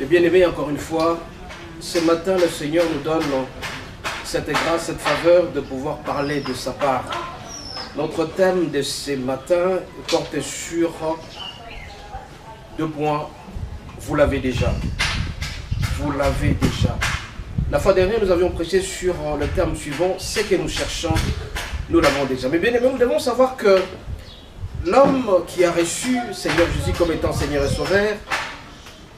Et bien aimé, encore une fois, ce matin, le Seigneur nous donne cette grâce, cette faveur de pouvoir parler de sa part. Notre thème de ce matin porte sur 2 points. Vous l'avez déjà. Vous l'avez déjà. La fois dernière, nous avions prêché sur le thème suivant, ce que nous cherchons, nous l'avons déjà. Mais bien aimé, nous devons savoir que l'homme qui a reçu Seigneur Jésus comme étant Seigneur et Sauveur,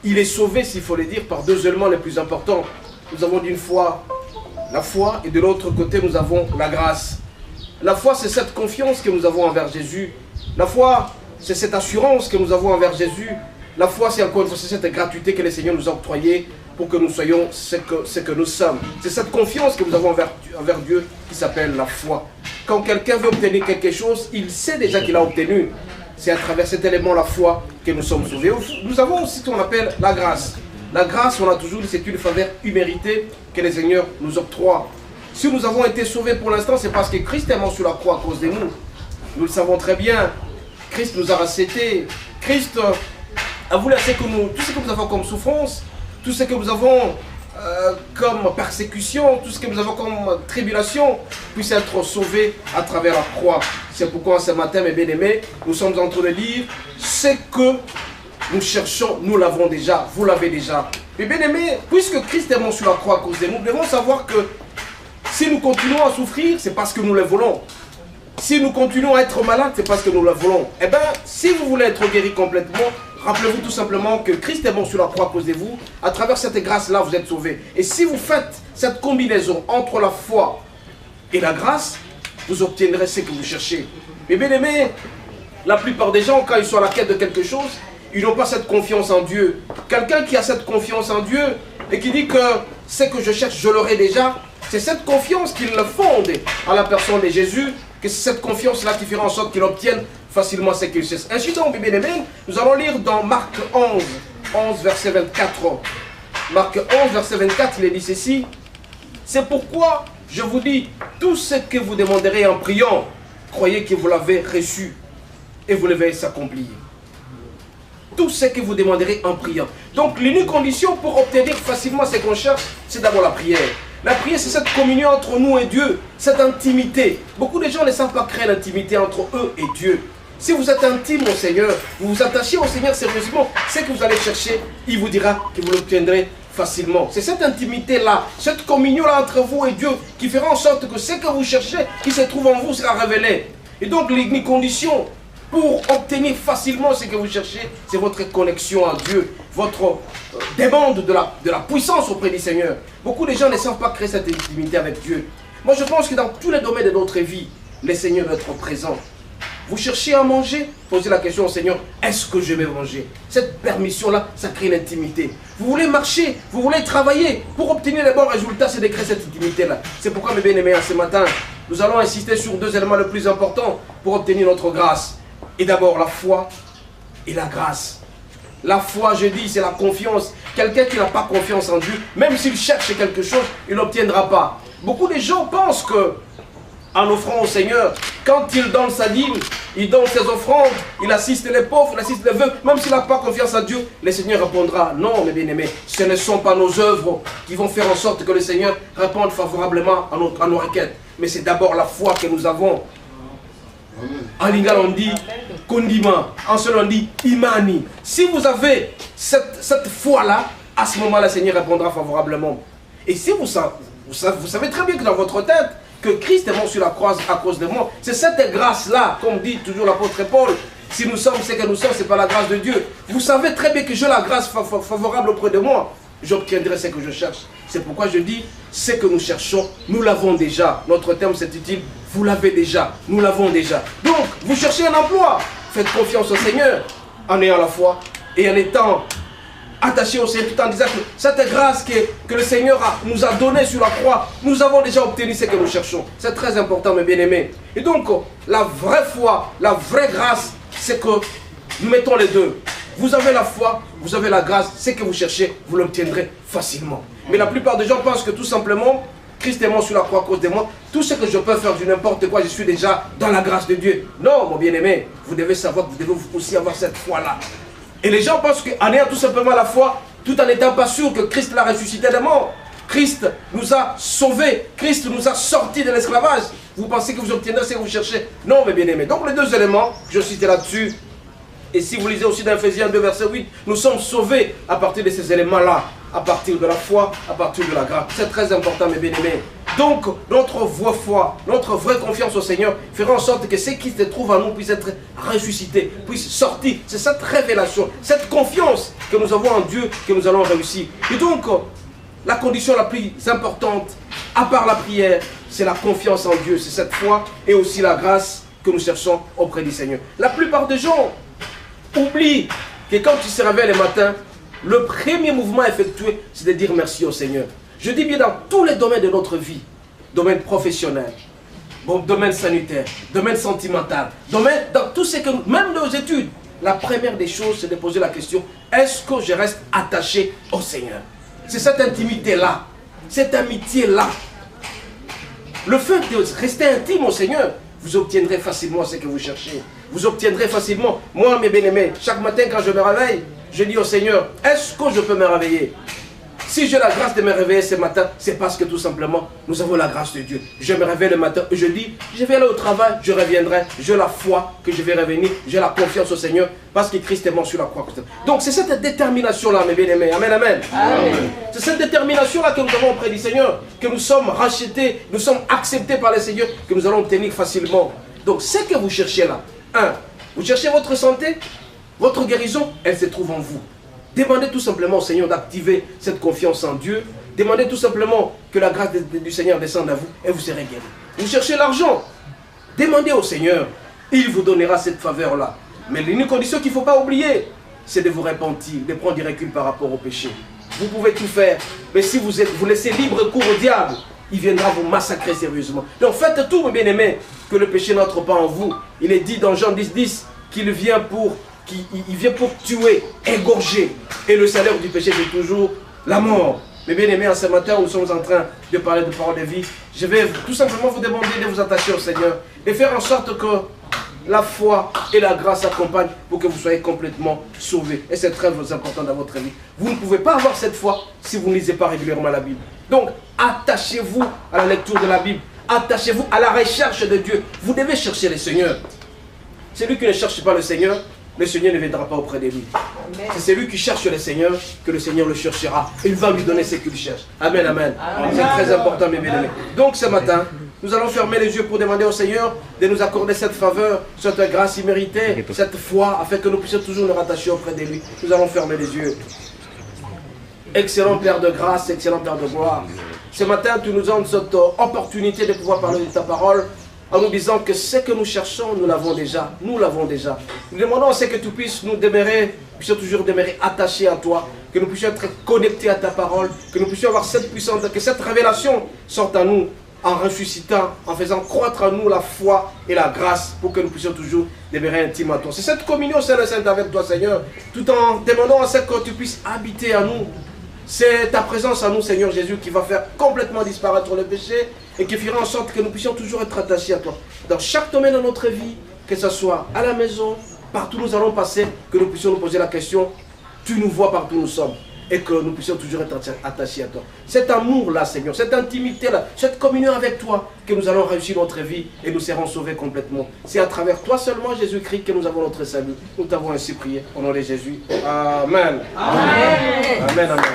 il est sauvé, s'il faut le dire, par 2 éléments les plus importants. Nous avons d'une fois la foi et de l'autre côté, nous avons la grâce. La foi, c'est cette confiance que nous avons envers Jésus. La foi, c'est cette assurance que nous avons envers Jésus. La foi, c'est encore une fois, c'est cette gratuité que le Seigneur nous a octroyée pour que nous soyons ce que nous sommes. C'est cette confiance que nous avons envers Dieu qui s'appelle la foi. Quand quelqu'un veut obtenir quelque chose, il sait déjà qu'il a obtenu. C'est à travers cet élément, la foi, que nous sommes sauvés. Nous avons aussi ce qu'on appelle la grâce. La grâce, on a toujours dit, c'est une faveur imméritée que le Seigneur nous octroie. Si nous avons été sauvés pour l'instant, c'est parce que Christ est mort sur la croix à cause de nous. Nous le savons très bien. Christ nous a rachetés. Christ a voulu tout ce que nous avons comme souffrance, tout ce que nous avons comme persécution, tout ce que nous avons comme tribulation, puisse être sauvé à travers la croix. C'est pourquoi ce matin, mes bien-aimés, nous sommes en train de dire ce que nous cherchons, nous l'avons déjà, vous l'avez déjà. Mais bien-aimés, puisque Christ est mort sur la croix à cause de nous, nous devons savoir que si nous continuons à souffrir, c'est parce que nous le voulons. Si nous continuons à être malades, c'est parce que nous le voulons. Eh bien, si vous voulez être guéri complètement, rappelez-vous tout simplement que Christ est mort sur la croix à cause de vous. À travers cette grâce-là, vous êtes sauvés. Et si vous faites cette combinaison entre la foi et la grâce, vous obtiendrez ce que vous cherchez. Mais bien aimé, la plupart des gens, quand ils sont à la quête de quelque chose, ils n'ont pas cette confiance en Dieu. Quelqu'un qui a cette confiance en Dieu et qui dit que ce que je cherche, je l'aurai déjà, c'est cette confiance qui le fonde à la personne de Jésus, que c'est cette confiance-là qui fera en sorte qu'il obtienne facilement ce qu'il cherche. Ainsi donc, bien aimé, nous allons lire dans Marc 11 verset 24. Marc 11, verset 24, il est dit ceci. C'est pourquoi je vous dis, tout ce que vous demanderez en priant, croyez que vous l'avez reçu et vous le verrez s'accomplir. Tout ce que vous demanderez en priant. Donc l'unique condition pour obtenir facilement ce qu'on cherche, c'est d'abord la prière. La prière, c'est cette communion entre nous et Dieu, cette intimité. Beaucoup de gens ne savent pas créer l'intimité entre eux et Dieu. Si vous êtes intime au Seigneur, vous vous attachez au Seigneur sérieusement, ce que vous allez chercher, il vous dira que vous l'obtiendrez facilement. C'est cette intimité-là, cette communion-là entre vous et Dieu qui fera en sorte que ce que vous cherchez, qui se trouve en vous, sera révélé. Et donc, l'unique condition pour obtenir facilement ce que vous cherchez, c'est votre connexion à Dieu, votre demande de la puissance auprès du Seigneur. Beaucoup de gens ne savent pas créer cette intimité avec Dieu. Moi, je pense que dans tous les domaines de notre vie, le Seigneur doit être présent. Vous cherchez à manger, posez la question au Seigneur, est-ce que je vais manger? Cette permission-là, ça crée l'intimité. Vous voulez marcher, vous voulez travailler, pour obtenir les bons résultats, c'est de créer cette intimité-là. C'est pourquoi, mes bien-aimés, ce matin, nous allons insister sur 2 éléments les plus importants pour obtenir notre grâce. Et d'abord, la foi et la grâce. La foi, je dis, c'est la confiance. Quelqu'un qui n'a pas confiance en Dieu, même s'il cherche quelque chose, il n'obtiendra pas. Beaucoup de gens pensent que, en offrant au Seigneur, quand il donne sa dîme, il donne ses offrandes, il assiste les pauvres, il assiste les veuves, même s'il n'a pas confiance en Dieu, le Seigneur répondra. Non, mes bien-aimés, ce ne sont pas nos œuvres qui vont faire en sorte que le Seigneur réponde favorablement à nos requêtes. Mais c'est d'abord la foi que nous avons. En lingala on dit kondima, en seul on dit imani. Si vous avez cette foi-là, à ce moment-là, le Seigneur répondra favorablement. Et si vous savez très bien que dans votre tête, que Christ est mort sur la croix à cause de moi, c'est cette grâce-là, comme dit toujours l'apôtre Paul, si nous sommes ce que nous sommes, c'est pas la grâce de Dieu. Vous savez très bien que j'ai la grâce favorable auprès de moi, j'obtiendrai ce que je cherche. C'est pourquoi je dis, ce que nous cherchons, nous l'avons déjà. Notre terme c'est utile, vous l'avez déjà, nous l'avons déjà. Donc, vous cherchez un emploi, faites confiance au Seigneur, en ayant la foi et en étant attaché au Seigneur, tout en disant que cette grâce que le Seigneur nous a donnée sur la croix, nous avons déjà obtenu ce que nous cherchons. C'est très important, mes bien-aimés. Et donc, la vraie foi, la vraie grâce, c'est que nous mettons les deux. Vous avez la foi, vous avez la grâce, ce que vous cherchez, vous l'obtiendrez facilement. Mais la plupart des gens pensent que tout simplement, Christ est mort sur la croix à cause de moi, tout ce que je peux faire du n'importe quoi, je suis déjà dans la grâce de Dieu. Non, mon bien-aimé, vous devez savoir que vous devez aussi avoir cette foi-là. Et les gens pensent qu'en ayant tout simplement la foi, tout en n'étant pas sûr que Christ l'a ressuscité des morts. Christ nous a sauvés, Christ nous a sortis de l'esclavage. Vous pensez que vous obtiendrez ce que vous cherchez? Non, mes bien-aimés. Donc les deux éléments, je citais là-dessus. Et si vous lisez aussi dans Ephésiens 2, verset 8, nous sommes sauvés à partir de ces éléments-là, à partir de la foi, à partir de la grâce. C'est très important, mes bien-aimés. Donc, notre vraie foi, notre vraie confiance au Seigneur fera en sorte que ce qui se trouve en nous puisse être ressuscité, puisse sortir. C'est cette révélation, cette confiance que nous avons en Dieu que nous allons réussir. Et donc, la condition la plus importante, à part la prière, c'est la confiance en Dieu. C'est cette foi et aussi la grâce que nous cherchons auprès du Seigneur. La plupart des gens oublient que quand tu se réveilles le matin, le premier mouvement effectué, c'est de dire merci au Seigneur. Je dis bien dans tous les domaines de notre vie, domaine professionnel, domaine sanitaire, domaine sentimental, domaine dans tout ce que nous, même nos études, la première des choses, c'est de poser la question, est-ce que je reste attaché au Seigneur? C'est cette intimité-là, cette amitié-là. Le fait de rester intime au Seigneur, vous obtiendrez facilement ce que vous cherchez. Vous obtiendrez facilement. Moi, mes bien-aimés, chaque matin quand je me réveille, je dis au Seigneur, est-ce que je peux me réveiller? Si j'ai la grâce de me réveiller ce matin, c'est parce que tout simplement, nous avons la grâce de Dieu. Je me réveille le matin et je dis, je vais aller au travail, je reviendrai. J'ai la foi que je vais revenir. J'ai la confiance au Seigneur parce que Christ est mort sur la croix. Donc c'est cette détermination-là, mes bien-aimés. Amen, amen. Amen. C'est cette détermination-là que nous avons auprès du Seigneur, que nous sommes rachetés, nous sommes acceptés par le Seigneur, que nous allons obtenir facilement. Donc ce que vous cherchez là, vous cherchez votre santé, votre guérison, elle se trouve en vous. Demandez tout simplement au Seigneur d'activer cette confiance en Dieu. Demandez tout simplement que la grâce du Seigneur descende à vous et vous serez guéris. Vous cherchez l'argent. Demandez au Seigneur. Il vous donnera cette faveur-là. Mais l'unique condition qu'il ne faut pas oublier, c'est de vous repentir, de prendre du recul par rapport au péché. Vous pouvez tout faire. Mais si vous laissez libre cours au diable, il viendra vous massacrer sérieusement. Donc faites tout, mes bien-aimés, que le péché n'entre pas en vous. Il est dit dans Jean 10,10 qu'il vient pour... Il vient pour tuer, égorger. Et le salaire du péché, c'est toujours la mort. Mais bien aimés, en ce matin, nous sommes en train de parler de parole de vie. Je vais tout simplement vous demander de vous attacher au Seigneur. Et faire en sorte que la foi et la grâce s'accompagnent pour que vous soyez complètement sauvés. Et c'est très important dans votre vie. Vous ne pouvez pas avoir cette foi si vous ne lisez pas régulièrement la Bible. Donc, attachez-vous à la lecture de la Bible. Attachez-vous à la recherche de Dieu. Vous devez chercher le Seigneur. Celui qui ne cherche pas le Seigneur ne viendra pas auprès de lui. C'est celui qui cherche le Seigneur que le Seigneur le cherchera. Il va lui donner ce qu'il cherche. Amen, amen. C'est très important, mes bien-aimés. Donc ce matin, nous allons fermer les yeux pour demander au Seigneur de nous accorder cette faveur, cette grâce imméritée, cette foi, afin que nous puissions toujours nous rattacher auprès de lui. Nous allons fermer les yeux. Excellent Père de grâce, excellent Père de gloire. Ce matin, tu nous donnes cette opportunité de pouvoir parler de ta parole, en nous disant que ce que nous cherchons, nous l'avons déjà. Nous l'avons déjà. Nous demandons à ce que tu puisses nous demeurer, puissions toujours demeurer attachés à toi, que nous puissions être connectés à ta parole, que nous puissions avoir cette puissance, que cette révélation sorte à nous en ressuscitant, en faisant croître en nous la foi et la grâce pour que nous puissions toujours demeurer intimes à toi. C'est cette communion Sainte avec toi, Seigneur, tout en demandant à ce que tu puisses habiter à nous. C'est ta présence en nous, Seigneur Jésus, qui va faire complètement disparaître le péché et qui fera en sorte que nous puissions toujours être attachés à toi. Dans chaque domaine de notre vie, que ce soit à la maison, partout où nous allons passer, que nous puissions nous poser la question, tu nous vois partout où nous sommes, et que nous puissions toujours être attachés à toi. Cet amour-là, Seigneur, cette intimité-là, cette communion avec toi, que nous allons réussir notre vie et nous serons sauvés complètement. C'est à travers toi seulement, Jésus-Christ, que nous avons notre salut. Nous t'avons ainsi prié, au nom de Jésus. Amen. Amen. Amen, amen.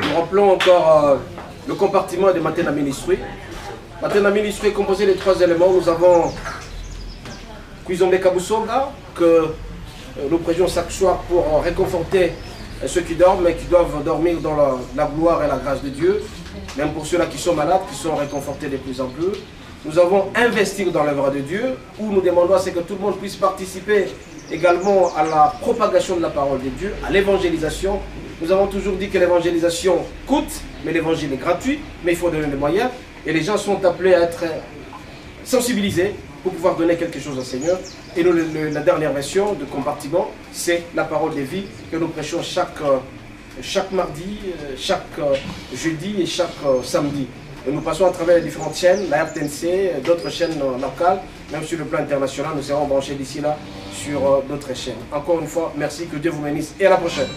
Nous rappelons encore le compartiment de Matena Ministry. Matena Ministry est composé de 3 éléments. Nous avons Cuisombe Kabusonga, que nous prêchons chaque soir pour réconforter ceux qui dorment, mais qui doivent dormir dans la gloire et la grâce de Dieu. Même pour ceux-là qui sont malades, qui sont réconfortés de plus en plus. Nous avons Investir dans l'œuvre de Dieu, où nous demandons à ce que tout le monde puisse participer également à la propagation de la parole de Dieu, à l'évangélisation. Nous avons toujours dit que l'évangélisation coûte, mais l'évangile est gratuit, mais il faut donner les moyens. Et les gens sont appelés à être sensibilisés pour pouvoir donner quelque chose au Seigneur. Et nous, la dernière version de compartiment, c'est la parole de vie que nous prêchons chaque mardi, chaque jeudi et chaque samedi. Et nous passons à travers les différentes chaînes, la RTNC, d'autres chaînes locales, même sur le plan international, nous serons branchés d'ici là sur d'autres chaînes. Encore une fois, merci, que Dieu vous bénisse et à la prochaine.